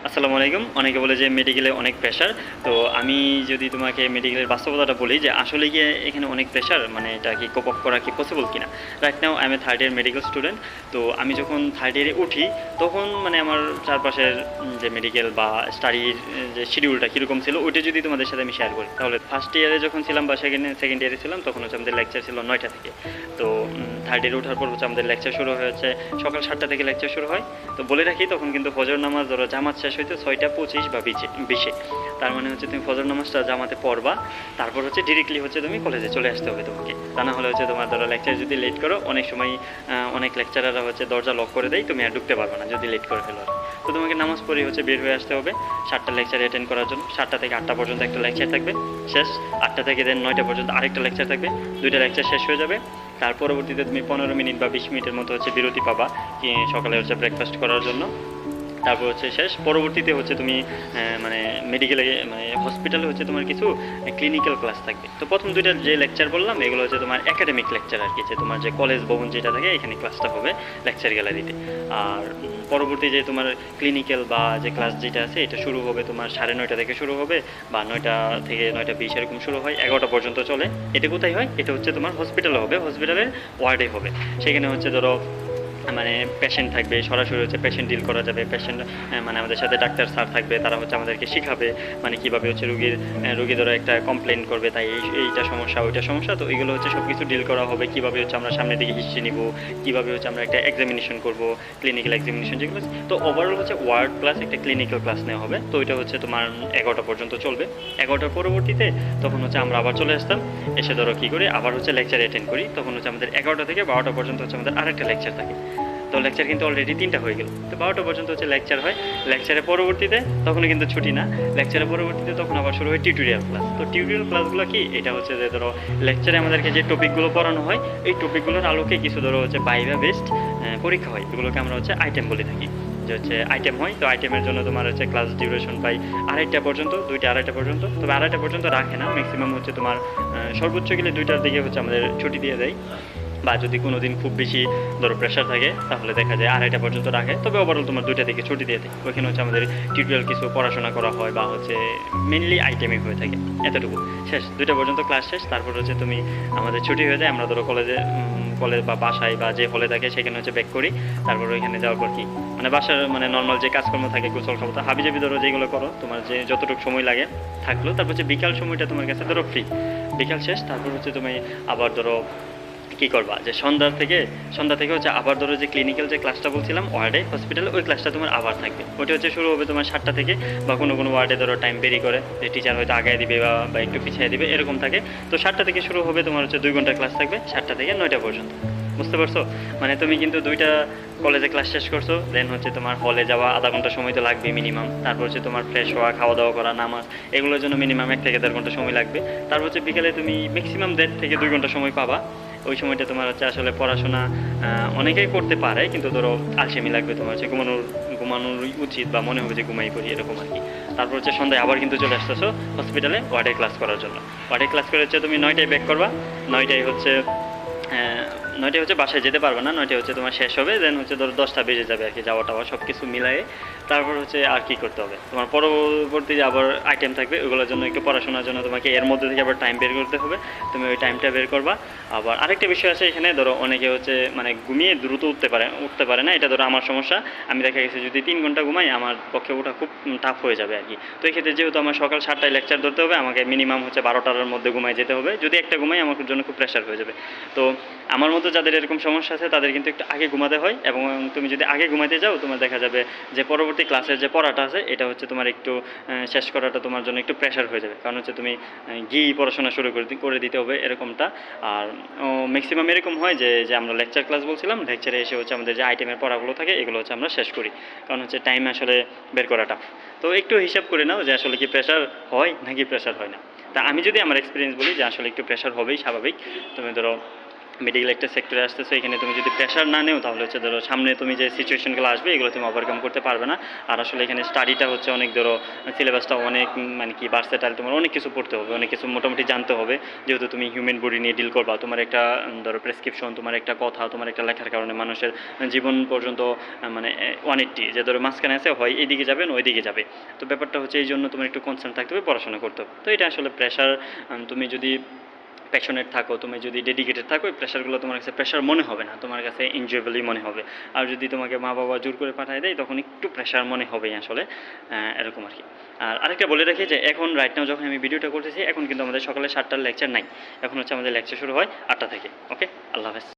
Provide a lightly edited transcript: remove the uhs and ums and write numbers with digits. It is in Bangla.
আসসালামু আলাইকুম। অনেকে বলে যে মেডিকেলে অনেক প্রেশার। তো আমি যদি তোমাকে মেডিকেলের বাস্তবতাটা বলি যে আসলে গিয়ে এখানে অনেক প্রেশার, মানে এটা কি কোপ আপ করা কি পসিবল কিনা? Right now I M A third year medical student. তো আমি যখন থার্ড ইয়ারে উঠি তখন মানে আমার চারপাশের যে মেডিকেল বা স্টাডির যে শিডিউলটা কীরকম ছিল ওইটা যদি তোমাদের সাথে আমি শেয়ার করি, তাহলে ফার্স্ট ইয়ারে যখন ছিলাম বা সেকেন্ড ইয়ারে ছিলাম তখন হচ্ছে আমাদের লেকচার ছিল 9টা থেকে। তো থার্ড ইয়ারে ওঠার পর হচ্ছে আমাদের লেকচার শুরু হয়েছে সকাল 7টা থেকে লেকচার শুরু হয়। তো বলে রাখি তখন কিন্তু ফজর নামাজ ধরো জামাত শেষ হইতে 6টা 25 বা 20-এ। তার মানে হচ্ছে তুমি ফজর নামাজটা জামাতে পড়বা, তারপর হচ্ছে ডিরেক্টলি হচ্ছে তুমি কলেজে চলে আসতে হবে তোমাকে। তা না হলে হচ্ছে তোমার ধরো লেকচার যদি লেট করো, অনেক সময় অনেক লেকচারাররা হচ্ছে দরজা লক করে দেয়, তুমি আর ঢুকতে পারবে না যদি লেট করে ফেলো। তো তোমাকে নামাজ পড়ে হচ্ছে বের হয়ে আসতে হবে 7টা লেকচার অ্যাটেন্ড করার জন্য। 7টা থেকে 8টা পর্যন্ত একটা লেকচার থাকবে, শেষ। 8টা থেকে দেন 9টা পর্যন্ত আরেকটা লেকচার থাকবে, 2টা লেকচার শেষ হয়ে যাবে। তার পরবর্তীতে তুমি 15 মিনিট বা 20 মিনিটের মতো হচ্ছে বিরতি পাবা, কি সকালে হচ্ছে ব্রেকফাস্ট করার জন্য। তারপর হচ্ছে শেষ। পরবর্তীতে হচ্ছে তুমি মানে মেডিকেলে মানে হসপিটালে হচ্ছে তোমার কিছু ক্লিনিক্যাল ক্লাস থাকবে। তো প্রথম দুইটা যে লেকচার বললাম এগুলো হচ্ছে তোমার একাডেমিক লেকচার আর কি, যে তোমার যে কলেজ ভবন যেটা থাকে এখানে ক্লাসটা হবে লেকচার গ্যালারিতে। আর পরবর্তী যে তোমার ক্লিনিক্যাল বা যে ক্লাস যেটা আছে এটা শুরু হবে তোমার 9:30 থেকে শুরু হবে, বা 9টা থেকে 9টা 20 এরকম শুরু হয়, 11টা পর্যন্ত চলে। এটা কোথায় হয়? এটা হচ্ছে তোমার হসপিটালে হবে, হসপিটালের ওয়ার্ডে হবে। সেখানে হচ্ছে ধরো মানে পেশেন্ট থাকবে, সরাসরি হচ্ছে পেশেন্ট ডিল করা যাবে। পেশেন্ট মানে আমাদের সাথে ডাক্তার স্যার থাকবে, তারা হচ্ছে আমাদেরকে শিখাবে মানে কীভাবে হচ্ছে রুগী ধরো একটা কমপ্লেন করবে, তাই এইটা সমস্যা ওইটা সমস্যা, তো এইগুলো হচ্ছে সব কিছু ডিল করা হবে। কীভাবে হচ্ছে আমরা সামনের দিকে হিস্ট্রি নিব, কীভাবে হচ্ছে আমরা একটা এক্সামিনেশন করব, ক্লিনিক্যাল এক্সামিনেশন যেগুলো। তো ওভারঅল হচ্ছে ওয়ার্ড প্লাস একটা ক্লিনিক্যাল ক্লাস নেওয়া হবে। তো এটা হচ্ছে তোমার 11টা পর্যন্ত চলবে। 11টার পরবর্তীতে তখন হচ্ছে আমরা আবার চলে আসতাম, এসে ধরো কী করি আবার হচ্ছে লেকচার অ্যাটেন্ড করি। তখন হচ্ছে আমাদের 11টা থেকে 12টা পর্যন্ত হচ্ছে আমাদের আরেকটা লেকচার থাকে। তো লেকচার কিন্তু অলরেডি 3টা হয়ে গেল। তো 12টা পর্যন্ত হচ্ছে লেকচার হয়। লেকচারের পরবর্তীতে তখনও কিন্তু ছুটি না, লেকচারের পরবর্তীতে তখন আবার শুরু হয় টিউটোরিয়াল ক্লাস। তো টিউটোরিয়াল ক্লাসগুলো কি? এটা হচ্ছে যে ধরো লেকচারে আমাদেরকে যে টপিকগুলো পড়ানো হয় এই টপিকগুলোর আলোকে কিছু ধরো হচ্ছে ভাইভা বেসড পরীক্ষা হয়, এগুলোকে আমরা হচ্ছে আইটেম বলে থাকি, যে হচ্ছে আইটেম হয়। তো আইটেমের জন্য তোমার হচ্ছে ক্লাস ডিউরেশন পাই 2:30 পর্যন্ত, 2টা 2:30 পর্যন্ত। তবে 2:30 পর্যন্ত রাখে না, ম্যাক্সিমাম হচ্ছে তোমার সর্বোচ্চ গেলে 2টার দিকে হচ্ছে আমাদের ছুটি দিয়ে দেয়। বা যদি কোনো দিন খুব বেশি ধরো প্রেশার থাকে তাহলে দেখা যায় 2:30 পর্যন্ত রাখে। তবে ওভারঅল তোমার 2টা থেকে ছুটি দিয়ে দেয়। ওইখানে হচ্ছে আমাদের টিউটোরিয়াল কিছু পড়াশোনা করা হয়, বা হচ্ছে মেনলি আইটেমিক হয়ে থাকে। এতটুকু শেষ, 2টা পর্যন্ত ক্লাস শেষ। তারপর হচ্ছে তুমি আমাদের ছুটি হয়ে যায়, আমরা ধরো কলেজ বা বাসায় বা যে হলে থাকে সেখানে হচ্ছে ব্যাক করি। তারপর ওইখানে যাওয়ার পর কি মানে বাসার মানে নর্মাল যে কাজকর্ম থাকে, গোসল খাবো হাবিজাবি ধরো যেগুলো করো তোমার, যে যতটুকু সময় লাগে থাকলো। তারপর হচ্ছে বিকাল সময়টা তোমার কাছে ধরো ফ্রি, বিকাল শেষ। তারপর হচ্ছে তুমি আবার ধরো কী করবা, যে সন্ধ্যা থেকে হচ্ছে আবার ধরো যে ক্লিনিক্যাল যে ক্লাসটা বলছিলাম ওয়ার্ডে হসপিটালে, ওই ক্লাসটা তোমার আবার থাকবে। ওইটা হচ্ছে শুরু হবে তোমার 7টা থেকে, বা কোনো কোনো ওয়ার্ডে ধরো টাইম বেরি করে, যে টিচার হয়তো আগায় দিবে বা একটু পিছিয়ে দিবে, এরকম থাকে। তো 7টা থেকে শুরু হবে তোমার হচ্ছে 2 ঘন্টার ক্লাস থাকবে 7টা থেকে 9টা পর্যন্ত। বুঝতে পারছো? মানে তুমি কিন্তু 2টা কলেজে ক্লাস শেষ করছো, দেন হচ্ছে তোমার হলে যাওয়া আধা ঘন্টা সময় তো লাগবে মিনিমাম। তারপর হচ্ছে তোমার ফ্রেশ হওয়া, খাওয়া দাওয়া করা, নামাজ, এগুলোর জন্য মিনিমাম 1 থেকে 1.5 ঘন্টা সময় লাগবে। তারপর হচ্ছে বিকালে তুমি ম্যাক্সিমাম 1.5 থেকে 2 ঘন্টা সময় পাবা। ওই সময়টা তোমার হচ্ছে আসলে পড়াশোনা অনেকেই করতে পারে, কিন্তু ধরো আলসেমি লাগবে, তোমার হচ্ছে ঘুমানোরই উচিত, বা মনে হবে যে ঘুমাই পড়ি এরকম আর কি। তারপর হচ্ছে সন্ধ্যায় আবার কিন্তু চলে আসতেছো হসপিটালে ওয়ার্ডে ক্লাস করার জন্য। ওয়ার্ডে ক্লাস করে হচ্ছে তুমি 9টায় ব্যাক করবা। 9টায় হচ্ছে 9টায় হচ্ছে বাসায় যেতে পারবে না, 9টায় হচ্ছে তোমার শেষ হবে, দেন হচ্ছে ধরো 10টা বেজে যাবে আর কি, যাওয়া টাওয়া সব কিছু মিলাই। তারপর হচ্ছে আর কি করতে হবে, তোমার পরবর্তী যে আবার আইটেম থাকবে ওগুলোর জন্য একটু পড়াশোনার জন্য তোমাকে এর মধ্যে থেকে আবার টাইম বের করতে হবে, তুমি ওই টাইমটা বের করবা। আবার আরেকটা বিষয় আছে এখানে, ধরো অনেকে হচ্ছে মানে ঘুমিয়ে দ্রুত উঠতে পারে না, এটা ধরো আমার সমস্যা। আমি দেখা গেছে যদি 3 ঘন্টা ঘুমাই আমার পক্ষে ওঠা খুব টাফ হয়ে যাবে আর কি। তো এই ক্ষেত্রে যেহেতু আমার সকাল 7টায় লেকচার ধরতে হবে, আমাকে মিনিমাম হচ্ছে 12টার মধ্যে ঘুমাই যেতে হবে। যদি একটা ঘুমাই আমার জন্য খুব প্রেশার হয়ে যাবে। তো আমার মতো যাদের এরকম সমস্যা আছে তাদের কিন্তু একটু আগে ঘুমাতে হয়, এবং তুমি যদি আগে ঘুমাতে যাও তোমার দেখা যাবে যে পরবর্তী ক্লাসের যে পড়াটা আছে এটা হচ্ছে তোমার একটু শেষ করাটা তোমার জন্য একটু প্রেশার হয়ে যাবে, কারণ হচ্ছে তুমি গিয়েই পড়াশোনা শুরু করে দিতে হবে এরকমটা। আর ম্যাক্সিমাম এরকম হয় যে যে আমরা লেকচার ক্লাস বলছিলাম, লেকচারে এসে হচ্ছে আমাদের যে আইটেমের পড়াগুলো থাকে এগুলো হচ্ছে আমরা শেষ করি, কারণ হচ্ছে টাইম আসলে বের করাটা। তো একটু হিসাব করে নাও যে আসলে কি প্রেশার হয় নাকি প্রেশার হয় না। তা আমি যদি আমার এক্সপিরিয়েন্স বলি যে আসলে একটু প্রেশার হবেই স্বাভাবিক। তুমি ধরো মেডিকেল একটা সেক্টরে আসতেছো, এখানে তুমি যদি প্রেশার না নেও তাহলে হচ্ছে ধরো সামনে তুমি যে সিচুয়েশনগুলো আসবে এগুলো তুমি ওভারকাম করতে পারবে না। আর আসলে এখানে স্টাডিটা হচ্ছে অনেক ধরো সিলেবাসটা অনেক মানে কি ভার্সেটাইল, তোমার অনেক কিছু পড়তে হবে, অনেক কিছু মোটামুটি জানতে হবে, যেহেতু তুমি হিউম্যান বডি নিয়ে ডিল করবা। তোমার একটা ধরো প্রেসক্রিপশন, তোমার একটা কথা, তোমার একটা লেখার কারণে মানুষের জীবন পর্যন্ত মানে 180 যে ধরো মাঝখানে আছে, হয় এইদিকে যাবে না ওইদিকে যাবে। তো ব্যাপারটা হচ্ছে এই জন্য তোমার একটু কনসার্ন থাকতে হবে, পড়াশোনা করতে হবে। তো এটা আসলে প্রেশার, তুমি যদি প্যাশনেট থাকো, তুমি যদি ডেডিকেটেড থাকো, এই প্রেশারগুলো তোমার কাছে প্রেশার মনে হবে না, তোমার কাছে এনজয়েবলই মনে হবে। আর যদি তোমাকে মা বাবা জোর করে পাঠিয়ে দেয় তখন একটু প্রেশার মনে হবেই আসলে, এরকম আর কি। আর আরেকটা বলে রাখি যে এখন রাইট নাও যখন আমি ভিডিওটা করতেছি, এখন কিন্তু আমাদের সকালে 7টার লেকচার নাই, এখন হচ্ছে আমাদের লেকচার শুরু হয় 8টা থেকে। ওকে, আল্লাহ হাফেজ।